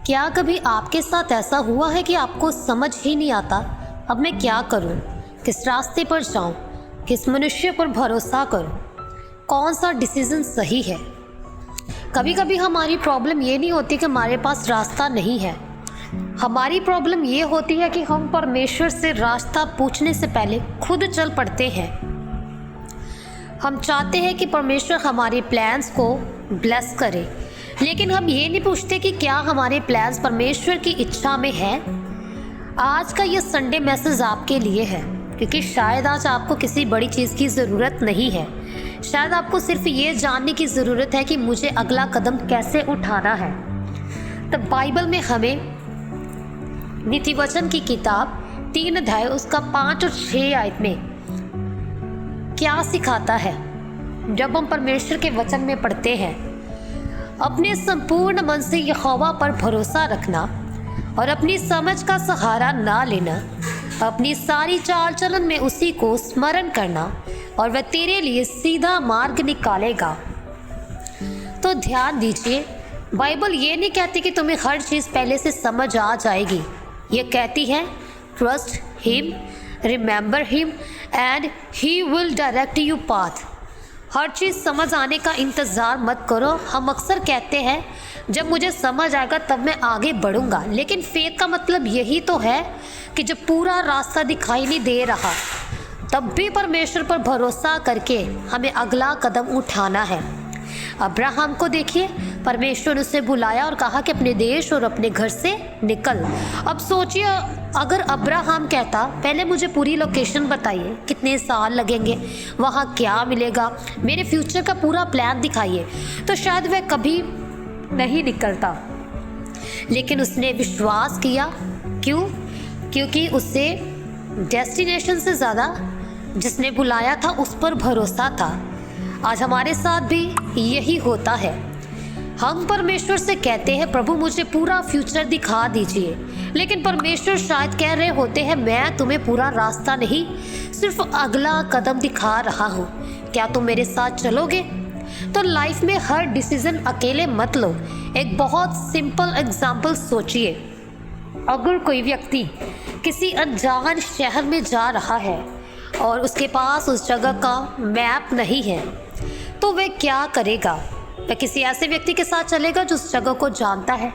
क्या कभी आपके साथ ऐसा हुआ है कि आपको समझ ही नहीं आता अब मैं क्या करूं, किस रास्ते पर जाऊं, किस मनुष्य पर भरोसा करूं, कौन सा डिसीजन सही है। कभी कभी हमारी प्रॉब्लम ये नहीं होती कि हमारे पास रास्ता नहीं है, हमारी प्रॉब्लम ये होती है कि हम परमेश्वर से रास्ता पूछने से पहले खुद चल पड़ते हैं। हम चाहते हैं कि परमेश्वर हमारे प्लान्स को ब्लेस करे, लेकिन हम ये नहीं पूछते कि क्या हमारे प्लान्स परमेश्वर की इच्छा में है। आज का ये संडे मैसेज आपके लिए है, क्योंकि शायद आज आपको किसी बड़ी चीज़ की ज़रूरत नहीं है। शायद आपको सिर्फ ये जानने की ज़रूरत है कि मुझे अगला कदम कैसे उठाना है। तो बाइबल में हमें नीति वचन की किताब 3 अध्याय उसका 5 और 6 आयत में क्या सिखाता है। जब हम परमेश्वर के वचन में पढ़ते हैं, अपने संपूर्ण मन से यहोवा पर भरोसा रखना और अपनी समझ का सहारा ना लेना, अपनी सारी चाल चलन में उसी को स्मरण करना और वह तेरे लिए सीधा मार्ग निकालेगा। तो ध्यान दीजिए, बाइबल ये नहीं कहती कि तुम्हें हर चीज़ पहले से समझ आ जाएगी। ये कहती है trust him, remember him and he will direct you path. हर चीज़ समझ आने का इंतज़ार मत करो। हम अक्सर कहते हैं जब मुझे समझ आएगा तब मैं आगे बढ़ूंगा, लेकिन फेथ का मतलब यही तो है कि जब पूरा रास्ता दिखाई नहीं दे रहा तब भी परमेश्वर पर भरोसा करके हमें अगला कदम उठाना है। अब्राहम को देखिए, परमेश्वर ने उसे बुलाया और कहा कि अपने देश और अपने घर से निकल। अब सोचिए, अगर अब्राहम कहता पहले मुझे पूरी लोकेशन बताइए, कितने साल लगेंगे, वहाँ क्या मिलेगा, मेरे फ्यूचर का पूरा प्लान दिखाइए, तो शायद वह कभी नहीं निकलता। लेकिन उसने विश्वास किया। क्यों? क्योंकि उसे डेस्टिनेशन से ज़्यादा जिसने बुलाया था उस पर भरोसा था। आज हमारे साथ भी यही होता है। हम परमेश्वर से कहते हैं प्रभु मुझे पूरा फ्यूचर दिखा दीजिए, लेकिन परमेश्वर शायद कह रहे होते हैं मैं तुम्हें पूरा रास्ता नहीं, सिर्फ अगला कदम दिखा रहा हूँ, क्या तुम मेरे साथ चलोगे? तो लाइफ में हर डिसीजन अकेले मत लो। एक बहुत सिंपल एग्जाम्पल सोचिए, अगर कोई व्यक्ति किसी अनजान शहर में जा रहा है और उसके पास उस जगह का मैप नहीं है, तो वह क्या करेगा? वह किसी ऐसे व्यक्ति के साथ चलेगा जो उस जगह को जानता है।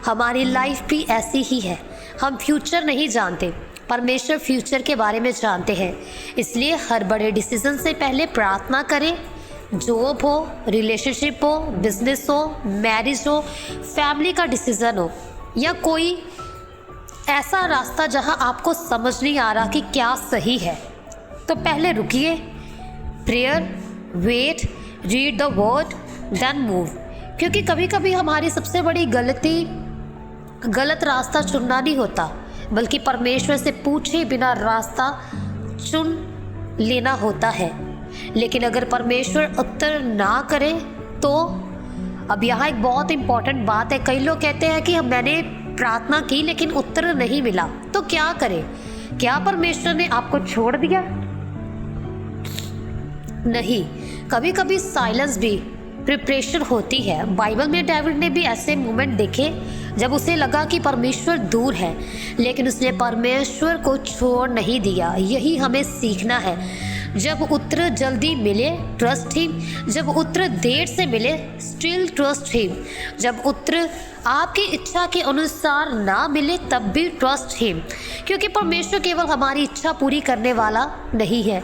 हमारी लाइफ भी ऐसी ही है। हम फ्यूचर नहीं जानते, परमेश्वर फ्यूचर के बारे में जानते हैं। इसलिए हर बड़े डिसीजन से पहले प्रार्थना करें। जॉब हो, रिलेशनशिप हो, बिजनेस हो, मैरिज हो, फैमिली का डिसीज़न हो, या कोई ऐसा रास्ता जहां आपको समझ नहीं आ रहा कि क्या सही है, तो पहले रुकिए, prayer, wait, read the word, then move. क्योंकि कभी कभी हमारी सबसे बड़ी गलती गलत रास्ता चुनना नहीं होता, बल्कि परमेश्वर से पूछे बिना रास्ता चुन लेना होता है। लेकिन अगर परमेश्वर उत्तर ना करे तो अब यहाँ एक बहुत इम्पॉर्टेंट बात है। कई लोग कहते हैं कि मैंने प्रार्थना की लेकिन उत्तर नहीं मिला, तो क्या करें? क्या परमेश्वर ने आपको छोड़ दिया? नहीं, कभी कभी साइलेंस भी प्रिपरेशन होती है। बाइबल में डेविड ने भी ऐसे मोमेंट देखे जब उसे लगा कि परमेश्वर दूर है, लेकिन उसने परमेश्वर को छोड़ नहीं दिया। यही हमें सीखना है। जब उत्तर जल्दी मिले ट्रस्ट हिम, जब उत्तर देर से मिले स्टिल ट्रस्ट हिम, जब उत्तर आपकी इच्छा के अनुसार ना मिले तब भी ट्रस्ट हिम, क्योंकि परमेश्वर केवल हमारी इच्छा पूरी करने वाला नहीं है,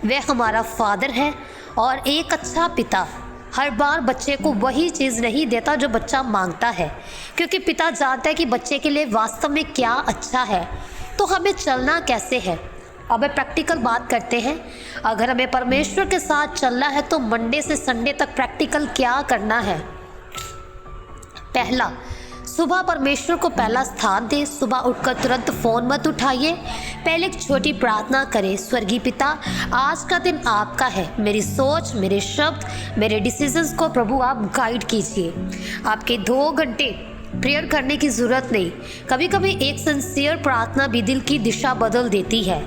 वह हमारा फादर है। और एक अच्छा पिता हर बार बच्चे को वही चीज़ नहीं देता जो बच्चा मांगता है, क्योंकि पिता जानता है कि बच्चे के लिए वास्तव में क्या अच्छा है। तो हमें चलना कैसे है? अब प्रैक्टिकल बात करते हैं। अगर हमें परमेश्वर के साथ चलना है तो मंडे से संडे तक प्रैक्टिकल क्या करना है? पहला, सुबह परमेश्वर को पहला स्थान दें। सुबह उठकर तुरंत फ़ोन मत उठाइए, पहले एक छोटी प्रार्थना करें। स्वर्गीय पिता, आज का दिन आपका है। मेरी सोच, मेरे शब्द, मेरे डिसीजंस को प्रभु आप गाइड कीजिए। आपके 2 घंटे प्रेयर करने की ज़रूरत नहीं, कभी कभी एक सिंसियर प्रार्थना भी दिल की दिशा बदल देती है।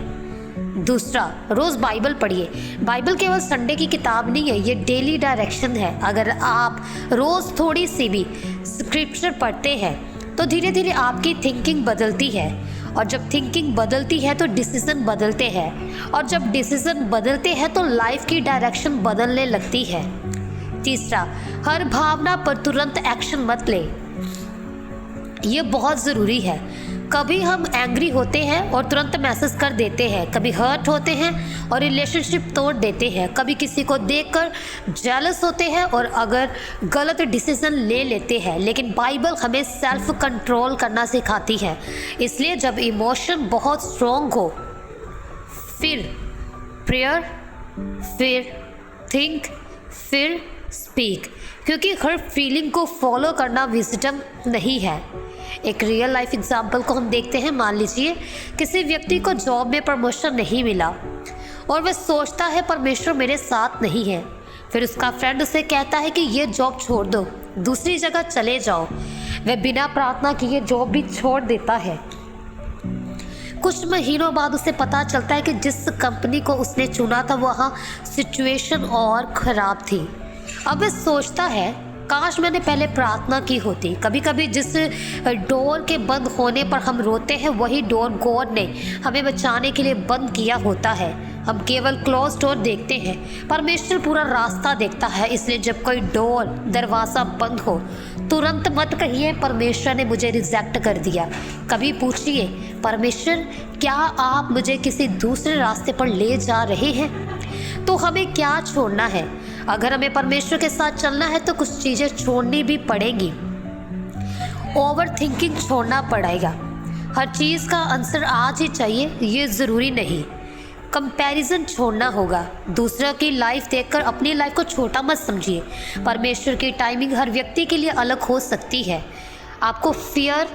दूसरा, रोज़ बाइबल पढ़िए। बाइबल केवल संडे की किताब नहीं है, ये डेली डायरेक्शन है। अगर आप रोज़ थोड़ी सी भी स्क्रिप्चर पढ़ते हैं तो धीरे धीरे आपकी थिंकिंग बदलती है, और जब थिंकिंग बदलती है तो डिसीजन बदलते हैं, और जब डिसीजन बदलते हैं तो लाइफ की डायरेक्शन बदलने लगती है। तीसरा, हर भावना पर तुरंत एक्शन मत ले। ये बहुत ज़रूरी है। कभी हम एंग्री होते हैं और तुरंत मैसेज कर देते हैं, कभी हर्ट होते हैं और रिलेशनशिप तोड़ देते हैं, कभी किसी को देखकर जेलस होते हैं और अगर गलत डिसीजन ले लेते हैं। लेकिन बाइबल हमें सेल्फ कंट्रोल करना सिखाती है। इसलिए जब इमोशन बहुत स्ट्रॉन्ग हो, फिर प्रेयर, फिर थिंक, फिर स्पीक, क्योंकि हर फीलिंग को फॉलो करना विजडम नहीं है। एक रियल लाइफ एग्जाम्पल को हम देखते हैं। मान लीजिए किसी व्यक्ति को जॉब में प्रमोशन नहीं मिला और वह सोचता है परमेश्वर मेरे साथ नहीं है। फिर उसका फ्रेंड उसे कहता है कि ये जॉब छोड़ दो, दूसरी जगह चले जाओ। वह बिना प्रार्थना किए जॉब भी छोड़ देता है। कुछ महीनों बाद उसे पता चलता है कि जिस कंपनी को उसने चुना था वहाँ सिचुएशन और ख़राब थी। अब वह सोचता है काश मैंने पहले प्रार्थना की होती। कभी कभी जिस डोर के बंद होने पर हम रोते हैं वही डोर गॉड ने हमें बचाने के लिए बंद किया होता है। हम केवल क्लोज डोर देखते हैं, परमेश्वर पूरा रास्ता देखता है। इसलिए जब कोई डोर, दरवाज़ा बंद हो, तुरंत मत कहिए परमेश्वर ने मुझे रिजेक्ट कर दिया। कभी पूछिए परमेश्वर क्या आप मुझे किसी दूसरे रास्ते पर ले जा रहे हैं? तो हमें क्या छोड़ना है? अगर हमें परमेश्वर के साथ चलना है तो कुछ चीज़ें छोड़नी भी पड़ेंगी। ओवर थिंकिंग छोड़ना पड़ेगा। हर चीज़ का आंसर आज ही चाहिए ये ज़रूरी नहीं। कंपैरिजन छोड़ना होगा। दूसरों की लाइफ देखकर अपनी लाइफ को छोटा मत समझिए। परमेश्वर की टाइमिंग हर व्यक्ति के लिए अलग हो सकती है। आपको फियर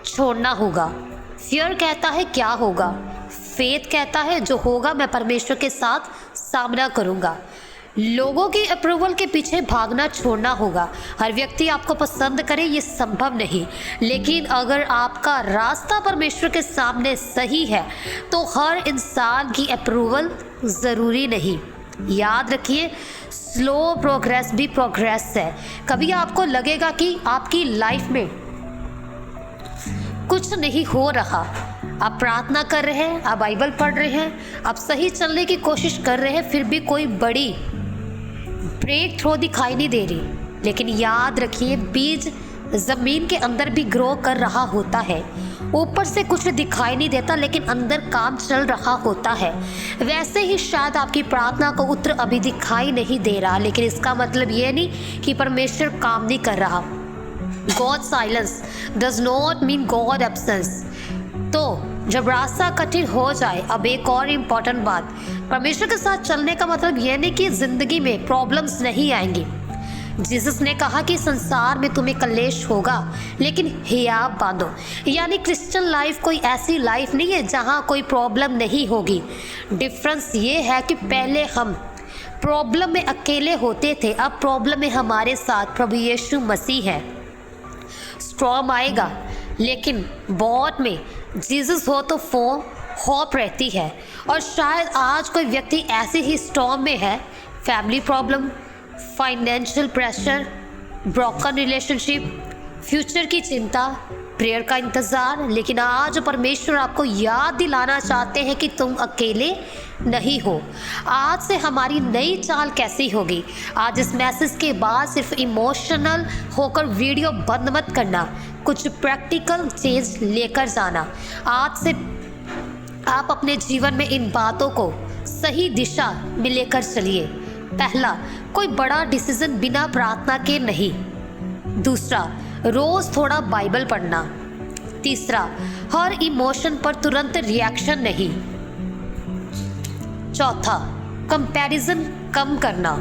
छोड़ना होगा। फियर कहता है क्या होगा, फेथ कहता है जो होगा मैं परमेश्वर के साथ सामना करूँगा। लोगों की अप्रूवल के पीछे भागना छोड़ना होगा। हर व्यक्ति आपको पसंद करे ये संभव नहीं, लेकिन अगर आपका रास्ता परमेश्वर के सामने सही है तो हर इंसान की अप्रूवल ज़रूरी नहीं। याद रखिए स्लो प्रोग्रेस भी प्रोग्रेस है। कभी आपको लगेगा कि आपकी लाइफ में कुछ नहीं हो रहा, आप प्रार्थना कर रहे हैं, आप बाइबल पढ़ रहे हैं, आप सही चलने की कोशिश कर रहे हैं, फिर भी कोई बड़ी ब्रेक थ्रो दिखाई नहीं दे रही। लेकिन याद रखिए बीज ज़मीन के अंदर भी ग्रो कर रहा होता है। ऊपर से कुछ दिखाई नहीं देता लेकिन अंदर काम चल रहा होता है। वैसे ही शायद आपकी प्रार्थना को उत्तर अभी दिखाई नहीं दे रहा, लेकिन इसका मतलब ये नहीं कि परमेश्वर काम नहीं कर रहा। God silence does not mean God absence. तो जब रास्ता कठिन हो जाए, अब एक और इम्पॉर्टेंट बात, परमेश्वर के साथ चलने का मतलब यह नहीं कि ज़िंदगी में प्रॉब्लम्स नहीं आएंगी। जीसस ने कहा कि संसार में तुम्हें कलेश होगा लेकिन हियाब बांधो। यानी क्रिश्चियन लाइफ कोई ऐसी लाइफ नहीं है जहाँ कोई प्रॉब्लम नहीं होगी। डिफरेंस ये है कि पहले हम प्रॉब्लम में अकेले होते थे, अब प्रॉब्लम में हमारे साथ प्रभु यीशु मसीह है। स्टॉर्म आएगा लेकिन बॉट में जीसस हो तो होप रहती है। और शायद आज कोई व्यक्ति ऐसे ही स्टॉर्म में है, family problem, financial pressure, broken relationship, future की चिंता, प्रेयर का इंतज़ार। लेकिन आज परमेश्वर आपको याद दिलाना चाहते हैं कि तुम अकेले नहीं हो। आज से हमारी नई चाल कैसी होगी? आज इस मैसेज के बाद सिर्फ इमोशनल होकर वीडियो बंद मत करना, कुछ प्रैक्टिकल चेंज लेकर जाना। आज से आप अपने जीवन में इन बातों को सही दिशा में लेकर चलिए। पहला, कोई बड़ा डिसीजन बिना प्रार्थना के नहीं। दूसरा, रोज़ थोड़ा बाइबल पढ़ना। तीसरा, हर इमोशन पर तुरंत रिएक्शन नहीं। चौथा, कंपैरिजन कम करना।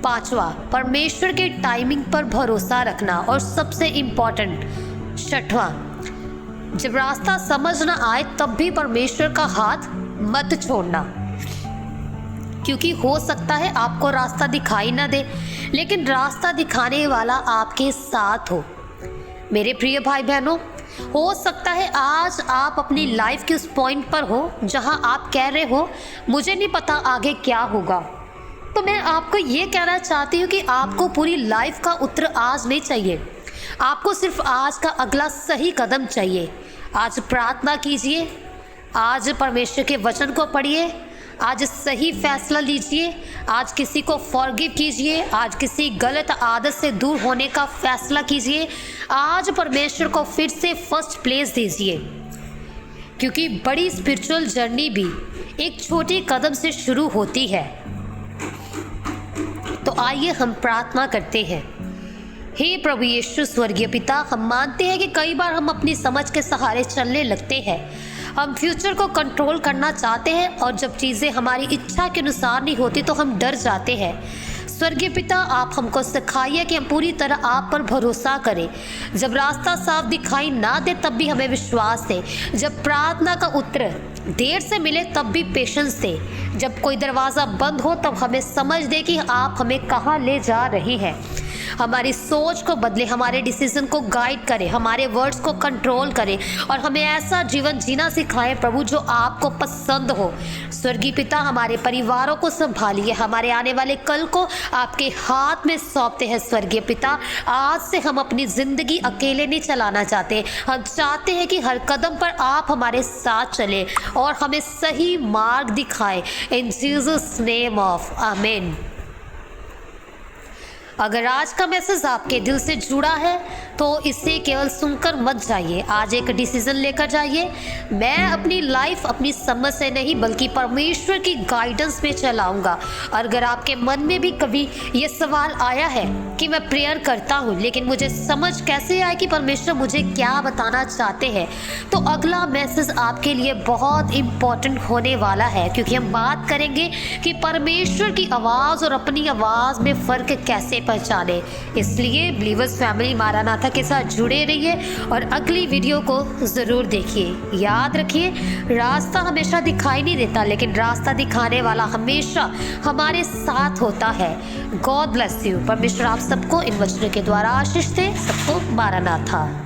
पांचवा, परमेश्वर के टाइमिंग पर भरोसा रखना। और सबसे इम्पोर्टेंट, छठवां, जब रास्ता समझ ना आए तब भी परमेश्वर का हाथ मत छोड़ना, क्योंकि हो सकता है आपको रास्ता दिखाई ना दे लेकिन रास्ता दिखाने वाला आपके साथ हो। मेरे प्रिय भाई बहनों, हो सकता है आज आप अपनी लाइफ के उस पॉइंट पर हो जहां आप कह रहे हो मुझे नहीं पता आगे क्या होगा। तो मैं आपको ये कहना चाहती हूँ कि आपको पूरी लाइफ का उत्तर आज नहीं चाहिए। आपको सिर्फ आज का अगला सही कदम चाहिए। आज प्रार्थना कीजिए, आज परमेश्वर के वचन को पढ़िए, आज सही फैसला लीजिए, आज किसी को फॉरगिव कीजिए, आज किसी गलत आदत से दूर होने का फैसला कीजिए, आज परमेश्वर को फिर से फर्स्ट प्लेस दीजिए, क्योंकि बड़ी स्पिरिचुअल जर्नी भी एक छोटे कदम से शुरू होती है। तो आइए हम प्रार्थना करते हैं। हे प्रभु यीशु स्वर्गीय पिता, हम मानते हैं कि कई बार हम अपनी समझ के सहारे चलने लगते हैं। हम फ्यूचर को कंट्रोल करना चाहते हैं और जब चीज़ें हमारी इच्छा के अनुसार नहीं होती तो हम डर जाते हैं। स्वर्गीय पिता, आप हमको सिखाइए कि हम पूरी तरह आप पर भरोसा करें। जब रास्ता साफ दिखाई ना दे तब भी हमें विश्वास दे। जब प्रार्थना का उत्तर देर से मिले तब भी पेशेंस दे। जब कोई दरवाज़ा बंद हो तब हमें समझ दे कि आप हमें कहाँ ले जा रहे हैं। हमारी सोच को बदले, हमारे डिसीजन को गाइड करें, हमारे वर्ड्स को कंट्रोल करें और हमें ऐसा जीवन जीना सिखाएं प्रभु जो आपको पसंद हो। स्वर्गीय पिता, हमारे परिवारों को संभालिए, हमारे आने वाले कल को आपके हाथ में सौंपते हैं। स्वर्गीय पिता, आज से हम अपनी ज़िंदगी अकेले नहीं चलाना चाहते। हम चाहते हैं कि हर कदम पर आप हमारे साथ चलें और हमें सही मार्ग दिखाएं। इन जीसस नेम ऑफ आमीन। अगर आज का मैसेज आपके दिल से जुड़ा है तो इसे केवल सुनकर मत जाइए, आज एक डिसीजन लेकर जाइए। मैं अपनी लाइफ अपनी समझ से नहीं बल्कि परमेश्वर की गाइडेंस में चलाऊंगा। और अगर आपके मन में भी कभी ये सवाल आया है कि मैं प्रेयर करता हूँ लेकिन मुझे समझ कैसे आए कि परमेश्वर मुझे क्या बताना चाहते हैं, तो अगला मैसेज आपके लिए बहुत इम्पोर्टेंट होने वाला है, क्योंकि हम बात करेंगे कि परमेश्वर की आवाज़ और अपनी आवाज़ में फ़र्क कैसे पहचाने। इसलिए बिलीवर्स फैमिली मारानाथा के साथ जुड़े रहिए और अगली वीडियो को ज़रूर देखिए। याद रखिए, रास्ता हमेशा दिखाई नहीं देता लेकिन रास्ता दिखाने वाला हमेशा हमारे साथ होता है। God bless you. परमेश्वर आप सबको इन वचनों के द्वारा आशीष दे। सबको मारानाथा।